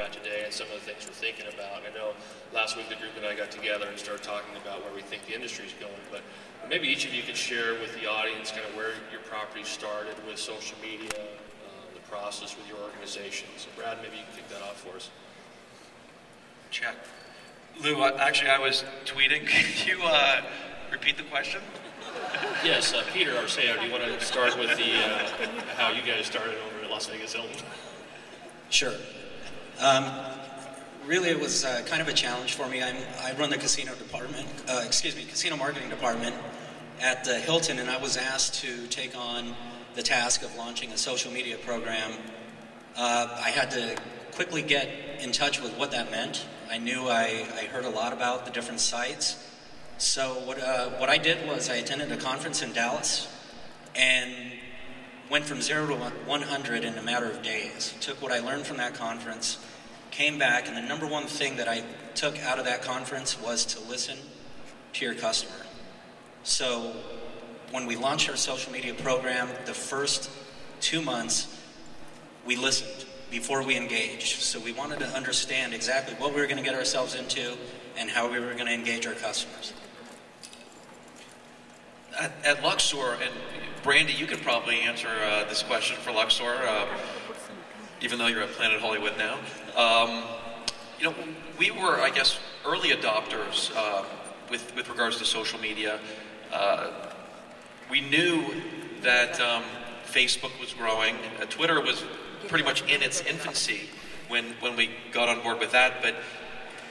at today and some of the things we're thinking about. I know last week the group and I got together and started talking about where we think the industry is going, but maybe each of you could share with the audience kind of where your property started with social media, the process with your organization. So Brad, maybe you can kick that off for us. Check. Lou, actually I was tweeting. Can you repeat the question? Yes, Peter Arceo, do you want to start with the how you guys started over at Las Vegas Hilton? Sure. Really, it was kind of a challenge for me. I run the casino department, casino marketing department at the Hilton, and I was asked to take on the task of launching a social media program. I had to quickly get in touch with what that meant. I knew I heard a lot about the different sites. So what I did was I attended a conference in Dallas and went from 0 to 100 in a matter of days. Took what I learned from that conference, came back, and the number one thing that I took out of that conference was to listen to your customer. So when we launched our social media program, the first 2 months, we listened before we engaged. So we wanted to understand exactly what we were going to get ourselves into and how we were going to engage our customers. At Luxor, and Brandy, you could probably answer this question for Luxor, even though you're at Planet Hollywood now. We were, I guess, early adopters with regards to social media. We knew that Facebook was growing. Twitter was pretty much in its infancy when we got on board with that, but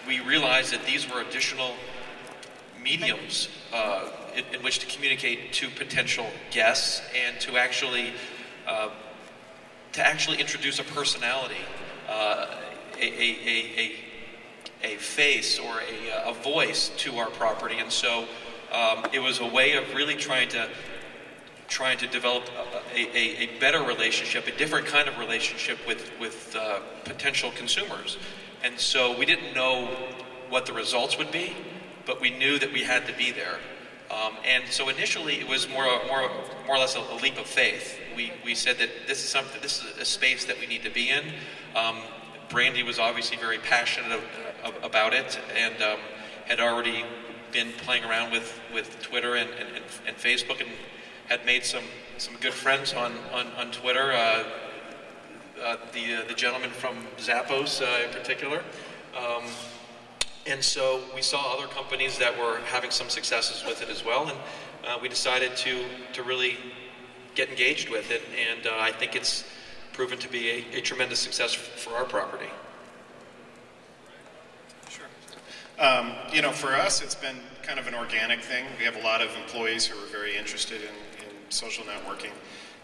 we realized that these were additional mediums in which to communicate to potential guests and to actually introduce a personality, a face or a voice to our property. And so it was a way of really trying to develop a better relationship, a different kind of relationship with potential consumers. And so we didn't know what the results would be, but we knew that we had to be there. And so initially it was more or less a leap of faith. We said that this is a space that we need to be in. Brandy was obviously very passionate about it and had already been playing around with Twitter and Facebook and had made some good friends on Twitter. The gentleman from Zappos in particular. And so we saw other companies that were having some successes with it as well, and we decided to really get engaged with it, and I think it's proven to be a tremendous success for our property. Sure. For us, it's been kind of an organic thing. We have a lot of employees who are very interested in social networking,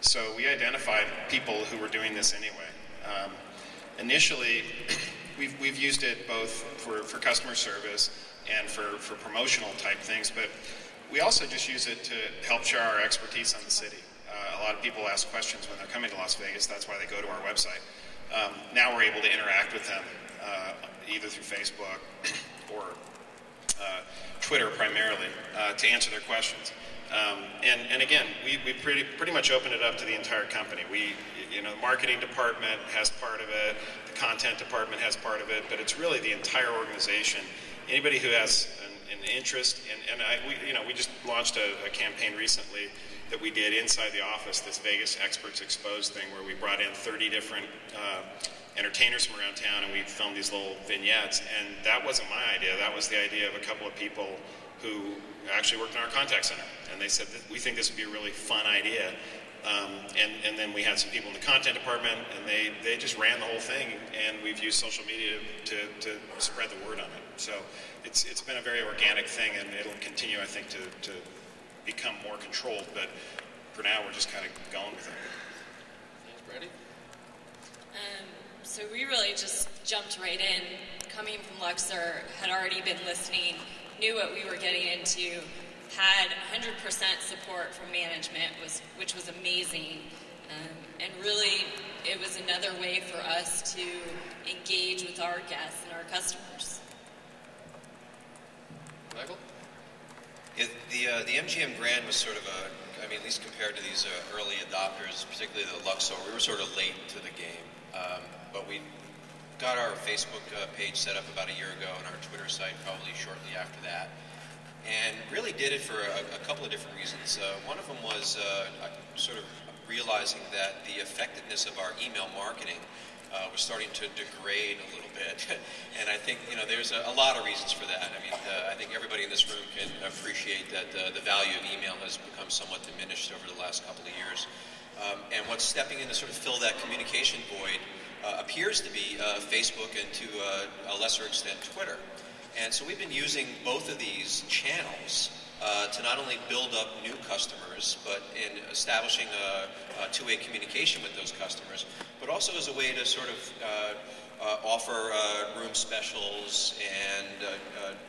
so we identified people who were doing this anyway. Initially, we've used it both for customer service and for promotional type things, but we also just use it to help share our expertise on the city. A lot of people ask questions when they're coming to Las Vegas. That's why they go to our website. Now we're able to interact with them either through Facebook or Twitter primarily to answer their questions. And again, we pretty much opened it up to the entire company. The marketing department has part of it, the content department has part of it, but it's really the entire organization. Anybody who has an interest, we just launched a campaign recently that we did inside the office, this Vegas Experts Exposed thing, where we brought in 30 different entertainers from around town, and we filmed these little vignettes. And that wasn't my idea. That was the idea of a couple of people who actually worked in our contact center. And they said that we think this would be a really fun idea. And then we had some people in the content department, and they just ran the whole thing. And we've used social media to spread the word on it. So it's been a very organic thing, and it'll continue, I think, to become more controlled. But for now, we're just kind of going with it. Thanks, Brady. So we really just jumped right in. Coming from Luxor, had already been listening, knew what we were getting into, had 100% support from management, which was amazing. And really, it was another way for us to engage with our guests and our customers. Michael? The MGM Grand was sort of at least compared to these early adopters, particularly the Luxor, we were sort of late to the game. But we got our Facebook page set up about a year ago and our Twitter site probably shortly after that. And really did it for a couple of different reasons. One of them was sort of realizing that the effectiveness of our email marketing was starting to degrade a little bit. And I think, there's a lot of reasons for that. I mean, I think everybody in this room can appreciate that the value of email has become somewhat diminished over the last couple of years. And what's stepping in to sort of fill that communication void appears to be Facebook and to a lesser extent Twitter. And so we've been using both of these channels to not only build up new customers, but in establishing a two-way communication with those customers, but also as a way to sort of offer room specials and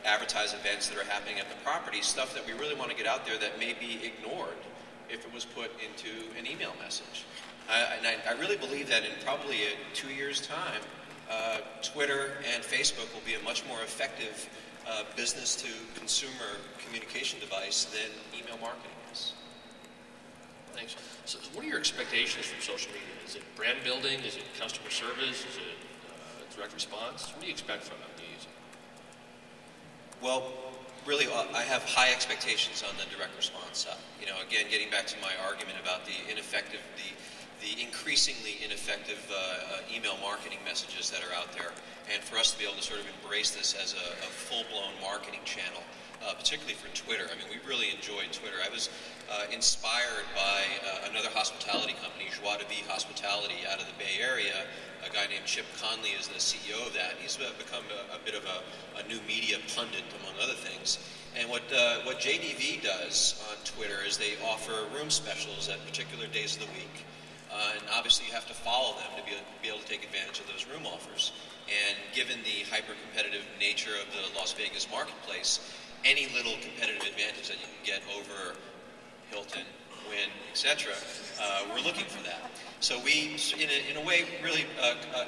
advertise events that are happening at the property, stuff that we really want to get out there that may be ignored if it was put into an email message. And I really believe that in probably 2 years' time, Twitter and Facebook will be a much more effective business-to-consumer communication device than email marketing is. Thanks. So what are your expectations from social media? Is it brand building? Is it customer service? Is it direct response? What do you expect from these? Well, really, I have high expectations on the direct response side. Again, getting back to my argument about the increasingly ineffective email marketing messages that are out there, and for us to be able to sort of embrace this as a full-blown marketing channel, particularly for Twitter. I mean, we really enjoyed Twitter. I was inspired by another hospitality company, Joie de Vie Hospitality, out of the Bay Area. A guy named Chip Conley is the CEO of that. He's become a bit of a new media pundit, among other things. And what JDV does on Twitter is they offer room specials at particular days of the week. And obviously you have to follow them to be able to take advantage of those room offers. And given the hyper-competitive nature of the Las Vegas marketplace, any little competitive advantage that you can get over Hilton, Wynn, etc., we're looking for that. So we, in a way, really,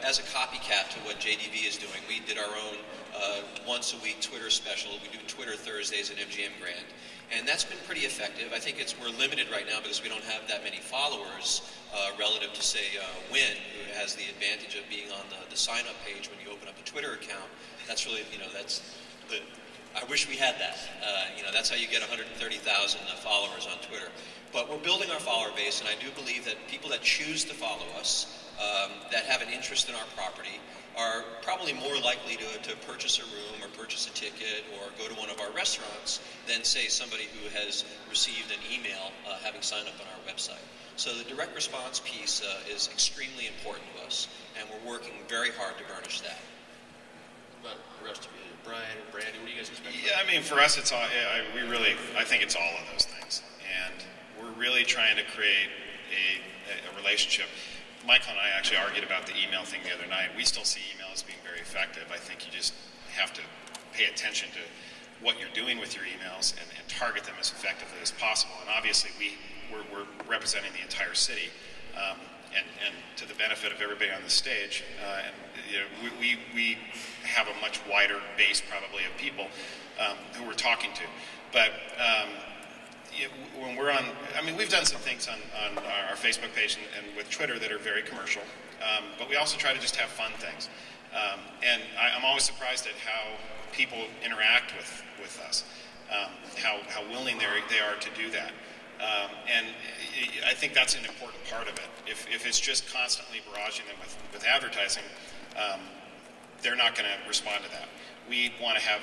as a copycat to what JDV is doing, we did our own once-a-week Twitter special. We do Twitter Thursdays at MGM Grand. And that's been pretty effective. I think we're limited right now because we don't have that many followers relative to, say, Wynn, who has the advantage of being on the sign-up page when you open up a Twitter account. That's really, I wish we had that. That's how you get 130,000 followers on Twitter. But we're building our follower base, and I do believe that people that choose to follow us, that have an interest in our property, are probably more likely to purchase a room or purchase a ticket or go to one of our restaurants than, say, somebody who has received an email having signed up on our website. So the direct response piece is extremely important to us, and we're working very hard to burnish that. What about the rest of you? Brian and Brandy, what do you guys expect? Yeah, I mean, for us, it's all, I think it's all of those things. And we're really trying to create a relationship. Michael and I actually argued about the email thing the other night. We still see email as being very effective. I think you just have to pay attention to what you're doing with your emails and target them as effectively as possible. And obviously, we're representing the entire city, and to the benefit of everybody on the stage. We have a much wider base, probably, of people who we're talking to. But when we're on, we've done some things on our Facebook page and with Twitter that are very commercial, but we also try to just have fun things. And I'm always surprised at how people interact with us, how willing they are to do that. And I think that's an important part of it. If it's just constantly barraging them with advertising, they're not going to respond to that. We want to have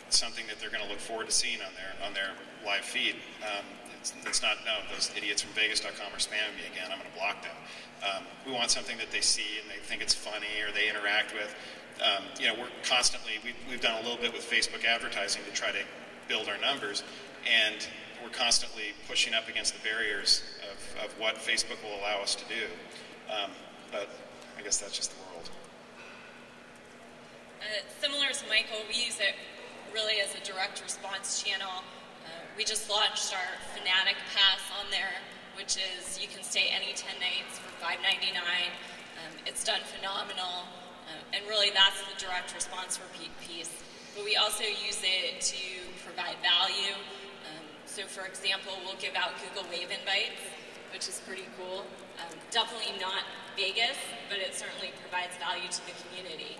something that they're going to look forward to seeing on their live feed. It's not, no, those idiots from Vegas.com are spamming me again, I'm going to block them. We want something that they see and they think it's funny or they interact with. We're constantly, we've done a little bit with Facebook advertising to try to build our numbers, and we're constantly pushing up against the barriers of what Facebook will allow us to do. But I guess that's just the world. Similar to Michael, we use it really as a direct response channel. We just launched our Fanatic Pass on there, which is you can stay any 10 nights for $5.99. It's done phenomenal, and really that's the direct response repeat piece. But we also use it to provide value. So for example, we'll give out Google Wave invites, which is pretty cool. Definitely not Vegas, but it certainly provides value to the community.